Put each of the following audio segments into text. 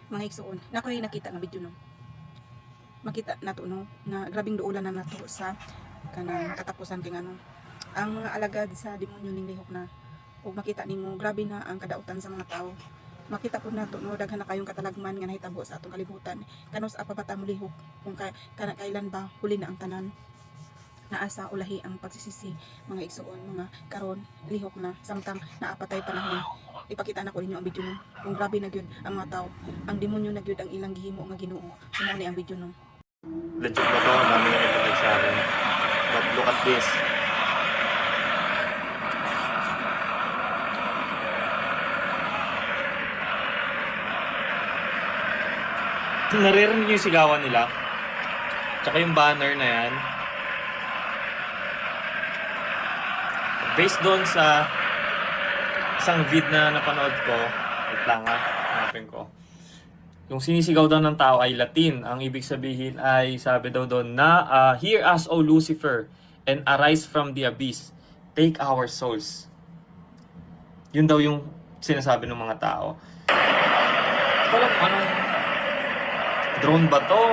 mga igsoon. Nako rin nakita nga video no. Makita nato no nga grabing duulan na nato sa kanang katapusan kay ano. Ang mga alagad sa demonyo ning lihok na ug makita nimo grabe na ang kadautan sa mga tao. Makita po nato no daghan na kayong katalagman nga nahitabo sa atong kalibutan. Kanos apabata mo lihok kung kailan ba huli na ang tanan. Naasa ulahi ang pagsisisi mga igsoon mga karon lihok na samtang naapatay panahon. Ipakita na ko ninyo ang video no kung grabe na gyud ang mga tao, ang demonyo na gyud ang ilang gihimo nga Ginoo. Sumo ni ang video no. Legit ba to? Ang dami na nagtatag sa akin. But look at this. Naririnig niyo yung sigawan nila. Tsaka yung banner na yan. Based doon sa isang vid na napanood ko. Wait lang ha. Hanapin ko. Yung sinisigaw daw ng tao ay Latin. Ang ibig sabihin ay sabi daw doon na Hear us, O Lucifer, and arise from the abyss. Take our souls. Yun daw yung sinasabi ng mga tao. Alam mo anong drone ba to?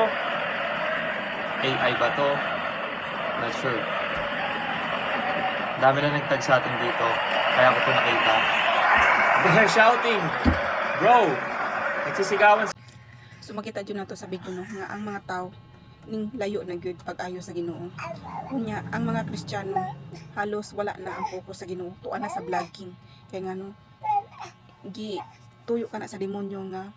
AI ba to? Not sure. Dami na nagtag sa atin dito. Kaya ko ito nakita. They're shouting! Bro! Nagsisigawan. So makita jud nato sa video no nga ang mga tao ning layo na gyud pag-ayo sa Ginoo. Unya ang mga Kristiyano halos wala na ang focus sa Ginoo, tuwa na sa vlogging. Kay ngano gi tuyo ka na sa demonyo nga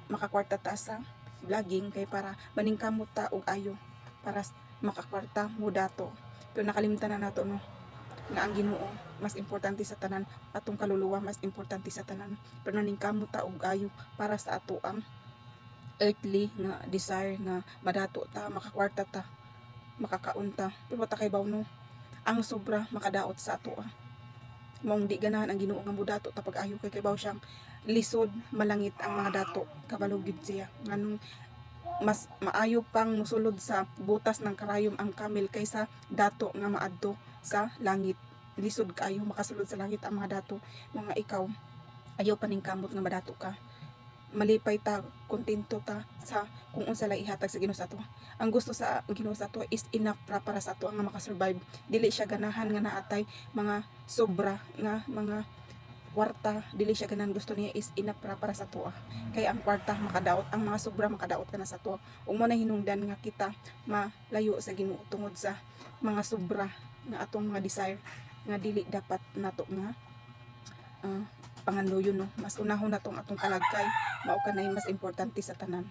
makakwarta ta sa vlogging kay para maningkamot ta og ayo para makakwarta mo dato. Pero nakalimutan na nato no nga ang Ginoo mas importante sa tanan, atong kaluluwa mas importante sa tanan. Pero naningkamot ta og ayo para sa ato ang earthly nga desire nga madato ta, makakwarta ta, makakaunta. Pero wata kay baw no, ang sobra makadaot sa ato Mong di ganahan ang Ginoo nga mudato ta pag-ayo kay baw siyang lisod malangit ang mga dato, kabalo gid siya. Nganong mas maayo pang musulod sa butas ng karayom ang kamel kaysa dato nga maadto sa langit. Lisod kaayo makasulod sa langit ang mga dato. Mga ikaw ayaw paningkamot nga madato ka, malipay ta, kontento ta sa kung unsa lay ihatag sa Ginoo sa ato. Ang gusto sa Ginoo sa ato is enough para sa ato nga makasurvive. Dili siya ganahan nga naatay mga sobra nga mga kwarta, dili siya ganahan, gusto niya is enough para sa ato. Kay ang kwarta makadaot, ang mga sobra makadaot ka na sa ato. Ug mo na hinungdan nga kita malayo sa Ginoo tungod sa mga sobra nga atong mga desire nga dili dapat nato nga pangandoyon no. Mas unahon natong atong kalagkay, mao kanay mas importante sa tanan.